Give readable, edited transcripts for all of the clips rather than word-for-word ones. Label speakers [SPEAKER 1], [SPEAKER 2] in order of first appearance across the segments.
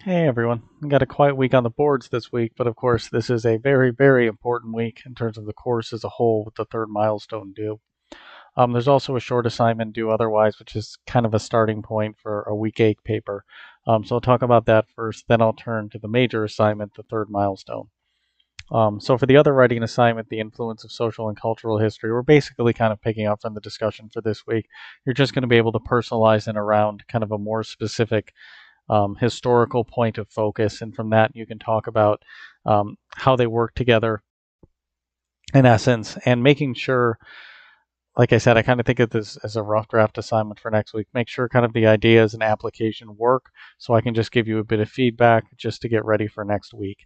[SPEAKER 1] Hey everyone, we got a quiet week on the boards this week, but of course this is a very, very important week in terms of the course as a whole with the third milestone due. There's also a short assignment due otherwise, which is kind of a starting point for a week 8 paper. So I'll talk about that first, then I'll turn to the major assignment, the third milestone. So for the other writing assignment, the influence of social and cultural history, we're basically kind of picking up from the discussion for this week. You're just going to be able to personalize it around kind of a more specific historical point of focus, and from that you can talk about how they work together in essence, and making sure, like I said, I kind of think of this as a rough draft assignment for next week. Make sure kind of the ideas and application work, so I can just give you a bit of feedback just to get ready for next week.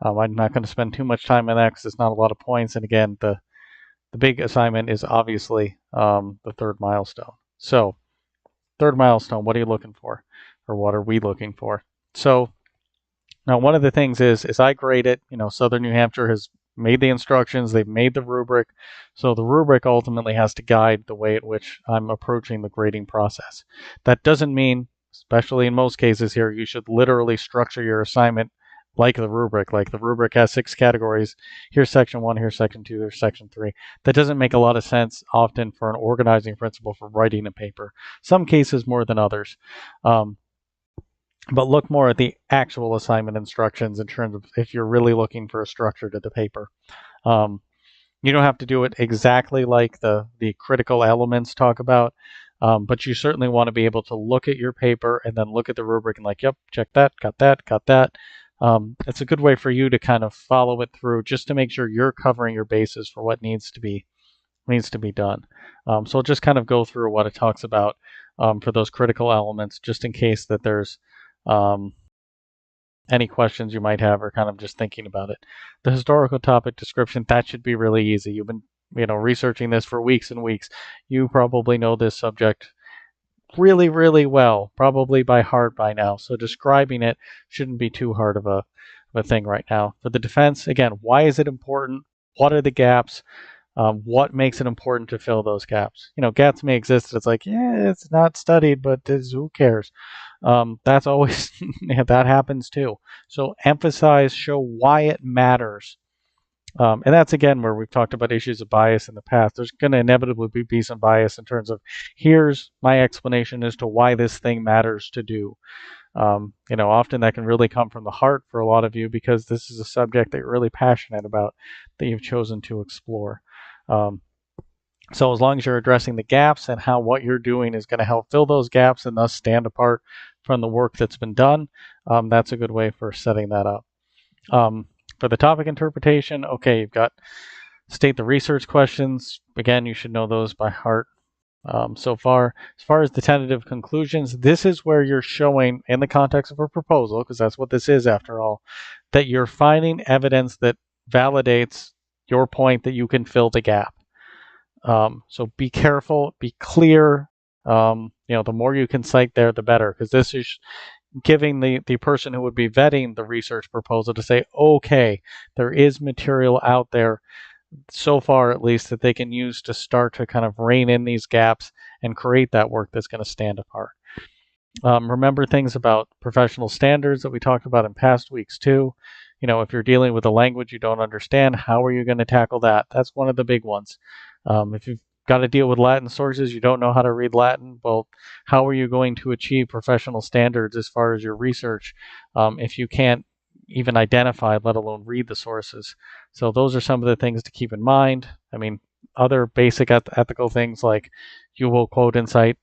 [SPEAKER 1] I'm not going to spend too much time on that because it's not a lot of points, and again, the big assignment is obviously the third milestone. So, third milestone, what are you looking for? Or what are we looking for? So now one of the things is I grade it. Southern New Hampshire has made the instructions, they've made the rubric. So the rubric ultimately has to guide the way at which I'm approaching the grading process. That doesn't mean, especially in most cases here, you should literally structure your assignment like the rubric. Like the rubric has 6 categories. Here's section 1, here's section 2, here's section 3. That doesn't make a lot of sense often for an organizing principle for writing a paper. Some cases more than others. But look more at the actual assignment instructions in terms of if you're really looking for a structure to the paper. Um, you don't have to do it exactly like the critical elements talk about, but you certainly want to be able to look at your paper and then look at the rubric and like, yep, check that, got that, got that. It's a good way for you to kind of follow it through just to make sure you're covering your bases for what needs to be done. So I'll just kind of go through what it talks about for those critical elements, just in case that there's um, any questions you might have or kind of just thinking about it. The historical topic description, that should be really easy. You've been researching this for weeks and weeks. You probably know this subject really, really well, probably by heart by now. So describing it shouldn't be too hard of a thing right now. For the defense, again, why is it important? What are the gaps? What makes it important to fill those gaps? Gaps may exist. It's like, yeah, it's not studied, but who cares? That's always, that happens too. So emphasize, show why it matters. And that's again where we've talked about issues of bias in the past. There's going to inevitably be some bias in terms of here's my explanation as to why this thing matters to do. Often that can really come from the heart for a lot of you because this is a subject that you're really passionate about that you've chosen to explore. So as long as you're addressing the gaps and how what you're doing is going to help fill those gaps and thus stand apart from the work that's been done, that's a good way for setting that up. For the topic interpretation, okay, you've got state the research questions. Again, you should know those by heart. So far, as far as the tentative conclusions, this is where you're showing, in the context of a proposal, because that's what this is after all, that you're finding evidence that validates your point that you can fill the gap. So be careful, be clear. The more you can cite there, the better, because this is giving the person who would be vetting the research proposal to say, okay, there is material out there, so far at least, that they can use to start to kind of rein in these gaps and create that work that's going to stand apart. Remember things about professional standards that we talked about in past weeks too. If you're dealing with a language you don't understand, how are you going to tackle that? That's one of the big ones. If you've got to deal with Latin sources, you don't know how to read Latin, well, how are you going to achieve professional standards as far as your research if you can't even identify, let alone read the sources? So those are some of the things to keep in mind. I mean, other basic ethical things like you will quote and cite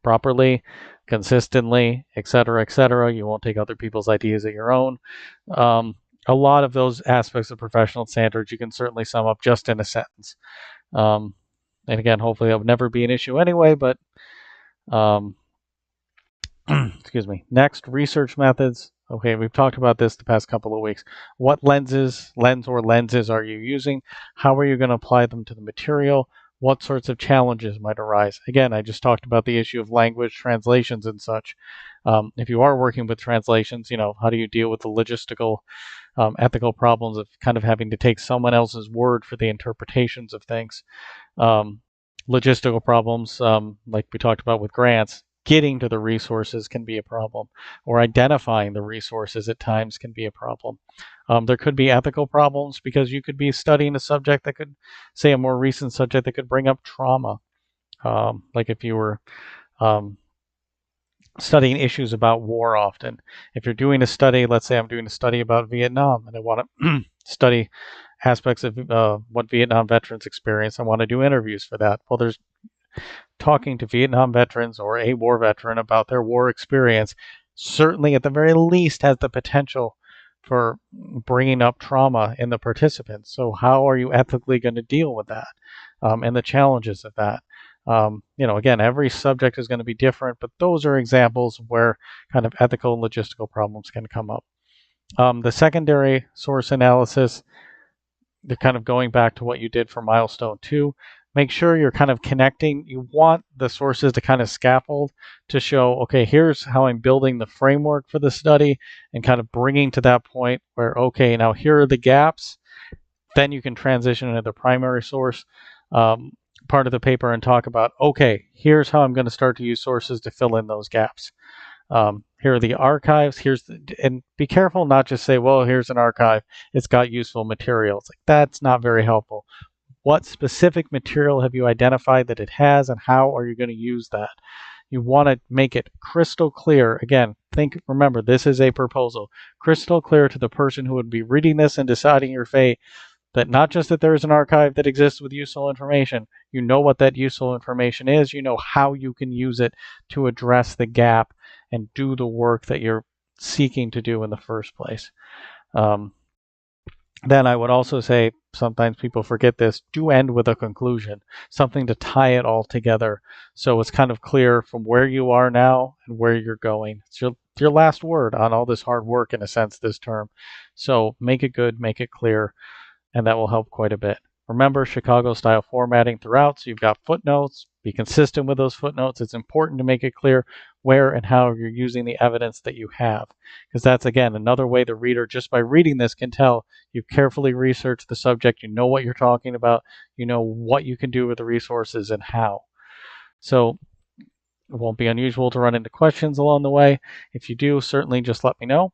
[SPEAKER 1] properly, consistently, etc., etc. You won't take other people's ideas at your own. A lot of those aspects of professional standards you can certainly sum up just in a sentence. And again, hopefully that would never be an issue anyway, but excuse me. Next, research methods. Okay, we've talked about this the past couple of weeks. What lens or lenses are you using? How are you going to apply them to the material? What sorts of challenges might arise? Again, I just talked about the issue of language translations and such. If you are working with translations, how do you deal with the logistical, ethical problems of kind of having to take someone else's word for the interpretations of things? Logistical problems, like we talked about with grants, getting to the resources can be a problem, or identifying the resources at times can be a problem. There could be ethical problems because you could be studying a subject that could, say, a more recent subject that could bring up trauma. Like if you were studying issues about war often. If you're doing a study, let's say I'm doing a study about Vietnam and I want to study aspects of what Vietnam veterans experience, I want to do interviews for that. Well, there's talking to Vietnam veterans or a war veteran about their war experience certainly at the very least has the potential for bringing up trauma in the participants. So how are you ethically going to deal with that and the challenges of that? Again, every subject is going to be different, but those are examples where kind of ethical and logistical problems can come up. The secondary source analysis, they're kind of going back to what you did for milestone 2. Make sure you're kind of connecting. You want the sources to kind of scaffold to show, okay, here's how I'm building the framework for the study and kind of bringing to that point where, okay, now here are the gaps. Then you can transition into the primary source part of the paper and talk about, okay, here's how I'm going to start to use sources to fill in those gaps. Here are the archives. And be careful not just say, well, here's an archive. It's got useful materials. Like that's not very helpful. What specific material have you identified that it has, and how are you going to use that? You want to make it crystal clear. Again, remember, this is a proposal. Crystal clear to the person who would be reading this and deciding your fate that not just that there is an archive that exists with useful information, you know what that useful information is, you know how you can use it to address the gap and do the work that you're seeking to do in the first place. Then I would also say, sometimes people forget this, do end with a conclusion, something to tie it all together so it's kind of clear from where you are now and where you're going. It's your last word on all this hard work, in a sense, this term. So make it good, make it clear, and that will help quite a bit. Remember Chicago-style formatting throughout, so you've got footnotes. Be consistent with those footnotes. It's important to make it clear where and how you're using the evidence that you have, because that's, again, another way the reader, just by reading this, can tell you've carefully researched the subject, you know what you're talking about, you know what you can do with the resources and how. So it won't be unusual to run into questions along the way. If you do, certainly just let me know.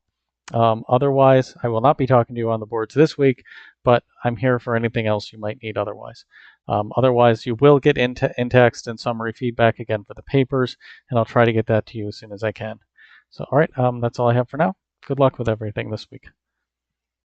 [SPEAKER 1] Otherwise, I will not be talking to you on the boards this week, but I'm here for anything else you might need otherwise. Otherwise, you will get in-text and summary feedback again for the papers, and I'll try to get that to you as soon as I can. So, all right, that's all I have for now. Good luck with everything this week.